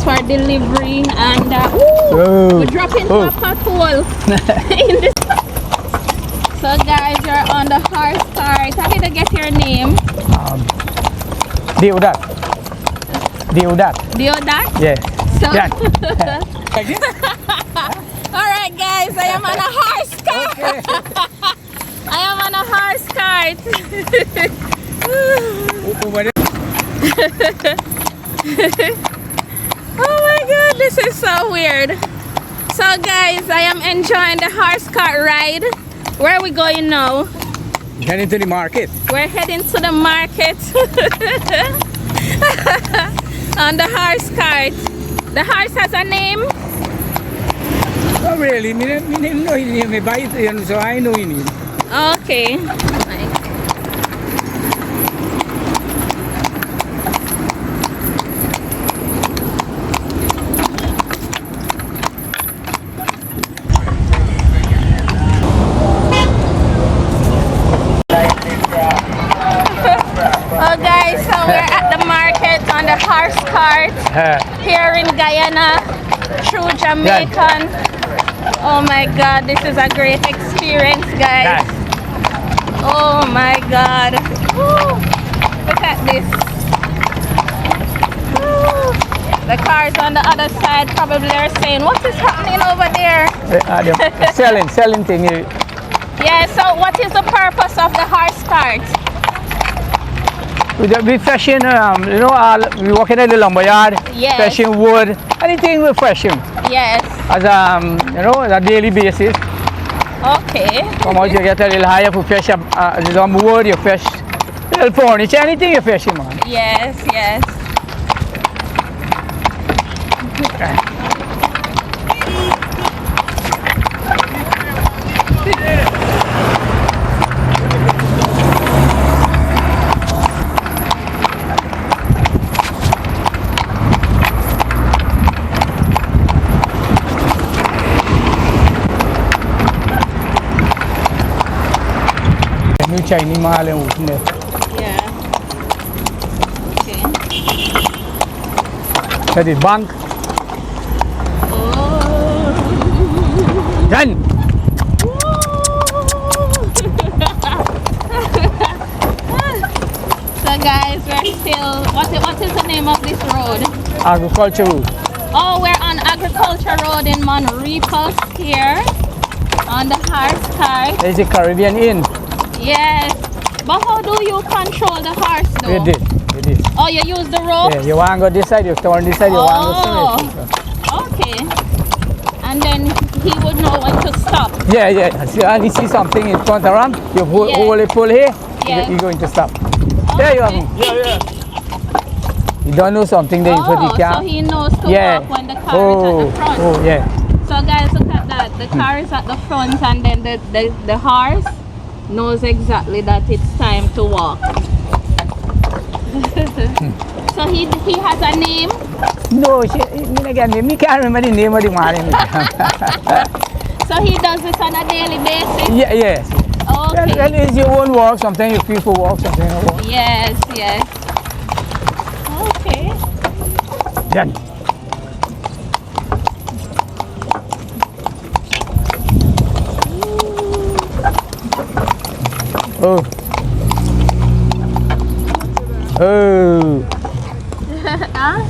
for delivery, and we're dropping to a pothole in this. So guys, you're on the horse cart. I didn't get your name. Deodat. Deodat? Yeah. So alright guys, I am on a horse cart. Okay. I am on a horse cart. Oh my god, this is so weird. So guys, I am enjoying the horse cart ride. Where are we going now? Heading to the market. We're heading to the market on the horse cart. The horse has a name? Oh really? I didn't know his name, buy it, so I know his name. Okay. Oh guys, so we're at the market on the horse cart here in Guyana, through Jamaican. Oh my god, this is a great experience, guys. Oh my god. Woo. Look at this. Woo. The cars on the other side probably are saying, what is happening over there? Selling thing. Yeah, so what is the purpose of the horse cart? We fishing, we working at the lumberyard, Yes. fishing wood, anything we fishing. Yes. As as a daily basis. Okay. Come out, you get a little higher for fish, some wood, you fish, little furniture, anything you fishing, man. Yes, yes. New Chinese mahal yung wood net. Yeah. Okay. That is bank. Oh. Done. So guys, we're still, what is the name of this road? Agriculture road. Oh, we're on Agriculture Road in Monreepos here on the horse cart. There's a Caribbean Inn. Yes. But how do you control the horse though? We did. Oh, you use the rope? Yeah, you want to go this side, you turn this side, you want to go this side. Okay. And then he would know when to stop. Yeah. And you see something in front of him, you pull here, Yeah. you're going to stop. There you are. Yeah. You don't know something there for the car. So he knows to walk when the car is at the front. Oh, yeah. So guys, look at that. The car is at the front and then the horse knows exactly that it's time to walk. So he has a name? No, me can't remember the name of the man. So he does this on a daily basis? Yes. Okay. Well, it's your own walk, sometimes you people walk, sometimes you walk. Yes. Okay. Done. Oh. Huh?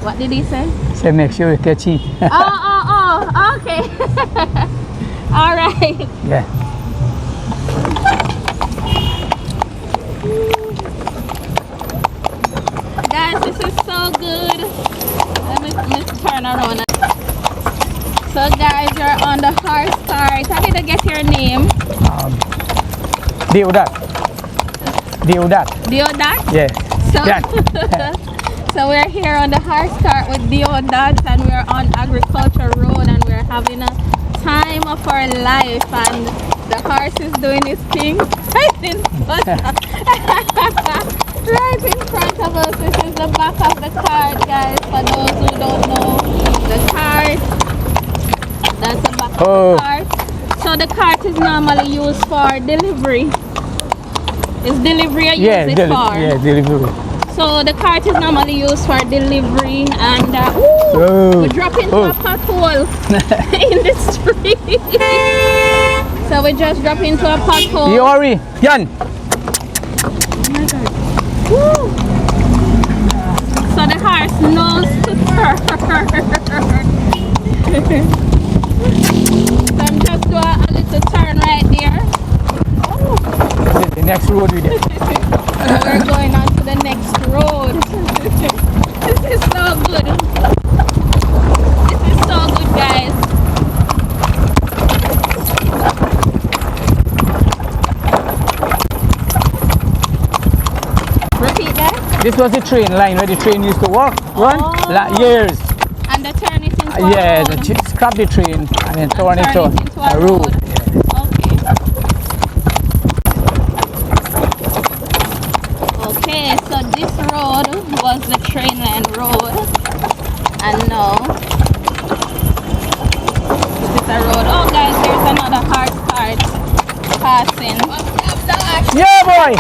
What did he say? Say make sure you catch it. Oh, okay. All right. Yeah. Guys, this is so good. Let me turn around. So guys, you're on the horse cart. I didn't get your name. Deodat. Deodat? Yeah. So we're here on the horse cart with Deodat and we're on Agriculture Road and we're having a time of our life and the horse is doing his thing right in front of us. This is the back of the cart, guys, for those who don't know the cart. That's the back of the cart. So the cart is normally used for delivery. Is delivery or use it for? Yeah, delivery. So the cart is normally used for delivery, and we're dropping to a pothole in the street. So we just drop into a pothole. Yori, Yan. Oh my God. Woo. So the horse knows to turn. So I'm just doing a little turn right there. Oh. The next road we get. So we're going on to the next road. This is so good. This is so good, guys. Repeat that. This was the train line where the train used to run years. And they turn it into a Yeah, road. scrap the train and then turn it to into a road. Okay, so this road was the train line road, and now this is a road. Oh guys, there's another horse cart passing. Yeah, boy!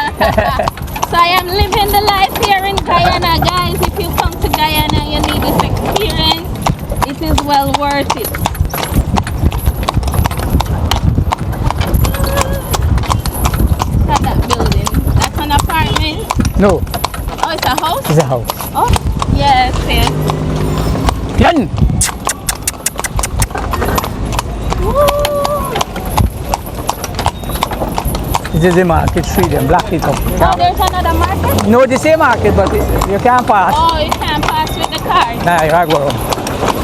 So I am living the life here in Guyana, guys. If you come to Guyana, you need this experience. It is well worth it. Look at that building. That's an apartment. No, Oh, it's a house? it's a house. Oh, yes, yes. Yan! Woo. This is the market street, then black it up. Oh, there's another market? No, the same market, but you can't pass. Oh, you can't pass with the car. Nah, you gotta go around.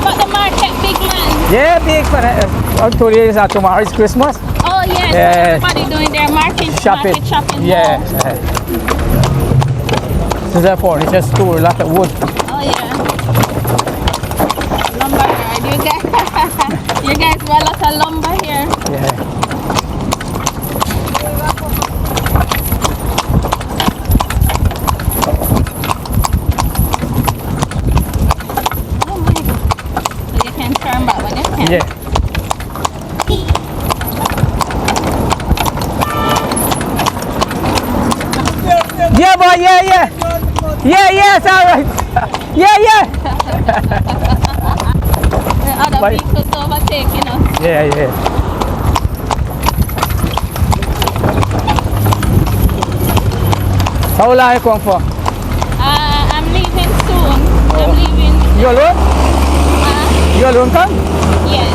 But the market, big man. Yeah, big for today is tomorrow is Christmas. Oh, yes. Yeah. So everybody doing their market Shopping. shopping. Yeah. now. This is a furniture store, a lot of wood. Oh, yeah. Lumber yard. You guys buy a lot of lumber here. Yeah. Oh, my God. So you can turn back when you can. Yeah. Yeah, boy, yeah, yeah. Yeah, it's all right. Yeah. The other Bye. vehicles overtaking us. Yeah. How long you come for? I'm leaving soon. I'm leaving. You alone? You alone come? Yes.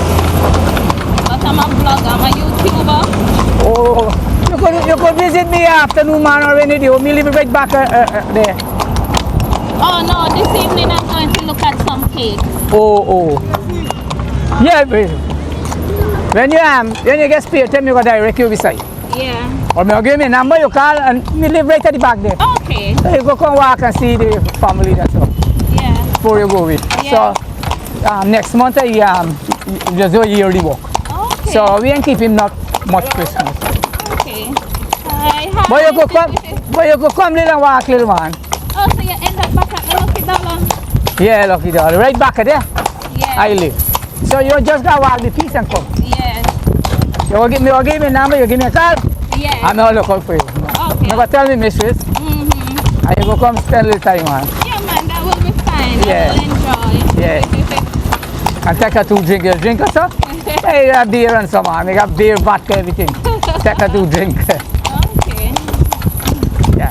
But I'm a vlogger. I'm a YouTuber. Oh, you could visit me afternoon, man, or any day. Me live right back there. Oh no, this evening I'm going to look at some cake. Oh. Yeah, but when you get spare time, you go direct you beside. Yeah. Or me give me a number, you call, and me live right at the back there. Okay. So you go come walk and see the family, that's all. Yeah. Before you go with. Yeah. So next month I just do a yearly walk. Okay. So we ain't keeping not much Christmas. Okay. I have. But you could come little walk, little man. Oh, so you end up back at the Lucky Dollar? Yeah, lucky dollar. Right back there, Yeah. I live. So you just gotta walk the piece and come. Yes. You will give me a number, you give me a call, Yes. I'm gonna look out for you. Okay. You go tell me, mistress, Mm-hmm. and you go come spend a little time, man. Yeah, man, that will be fine. Yeah. I will enjoy. Yeah. And take her to drink. You drink or so? Hey, you got beer and some, man. You got beer, vodka, everything. Take her to drink. Okay. Yeah.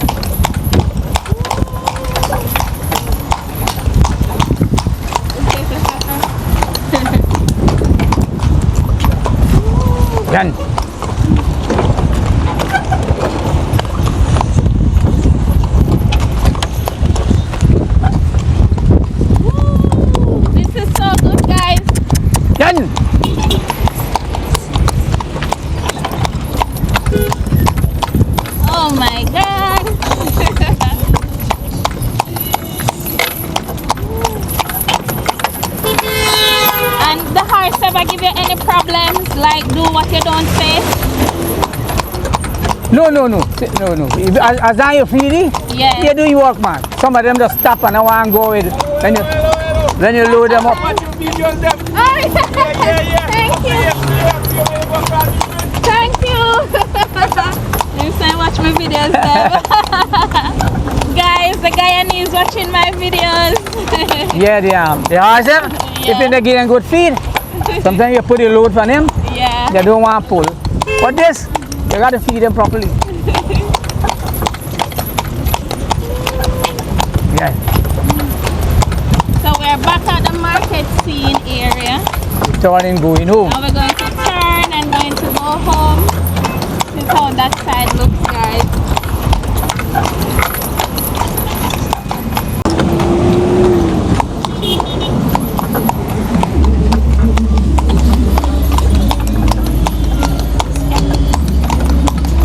Yan. This is so good, guys. Yan. Oh my God. And the horse ever give you any problems, like do what you don't say? No. As long as you feel it, Yeah. you do your work, man. Some of them just stop and I want to go with it. When you load them up. Oh, Thank you. You say watch my videos, Deb. Guys, the Guyanese watching my videos. Yeah, they are. They are them. If Yeah. they give them good feed, sometimes you put a load for them, Yeah. they don't want to pull. But this, you got to feed them properly. Yeah. So we're back at the market scene area. Turning, going home. Now we're going to turn and going to go home. This is how that side looks, guys.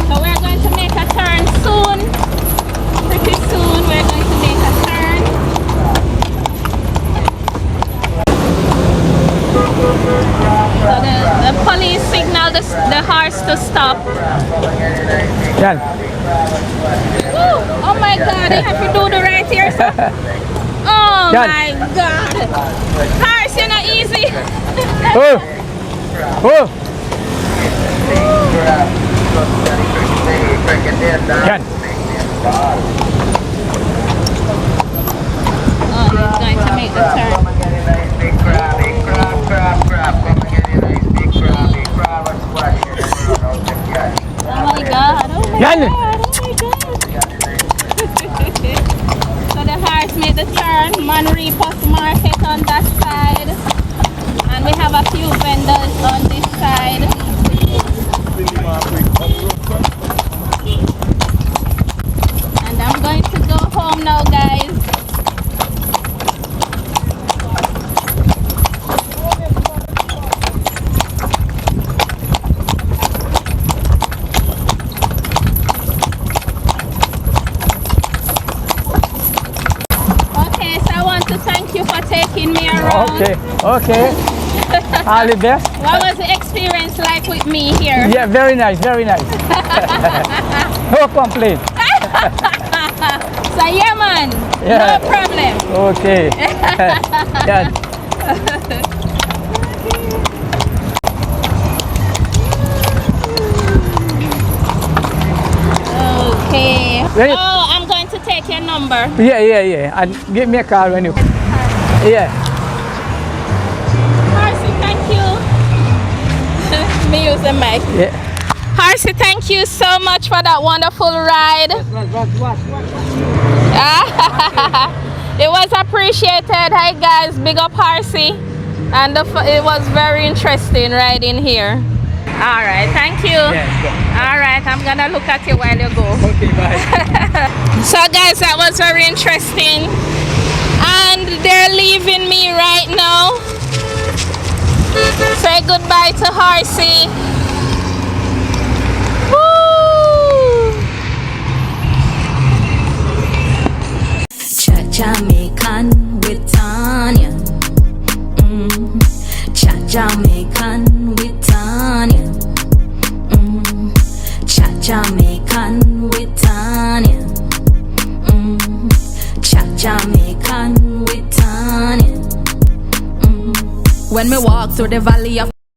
So we're going to make a turn soon. Pretty soon we're going to make a turn. So the police signal the horse to stop. Yeah. Woo! Oh my God, I have to do the right here, sir. Oh Done. my God. Horse, you're not easy. Oh! Oh! Yeah. Oh, he's going to make the turn. Oh my God. Oh my Yan. God. Oh my God. So the horse made the turn. Manrepo's market on that side. And we have a few vendors on this side. And I'm going to go home now, guys. Okay, so I want to thank you for taking me around. Okay, okay. All the best. What was the experience like with me here? Yeah, very nice, very nice. No complaint. So yeah, man. Yeah. No problem. Okay. Yeah. Okay. Ready? Oh, I'm going to take your number. Yeah. And give me a call when you. Yeah. Harsey, thank you. Me use the mic. Yeah. Harsey, thank you so much for that wonderful ride. It was appreciated. Hi guys, big up Harsey. And it was very interesting riding here. All right, thank you. Yes, go. All right, I'm gonna look at you while you go. Okay, bye. So guys, that was very interesting. And they're leaving me right now. Say goodbye to Harsey. Woo! Jamaican with Tania. Jamaican with Tania. Jamaican with Tania. Jamaican with Tania. When we walk through the valley of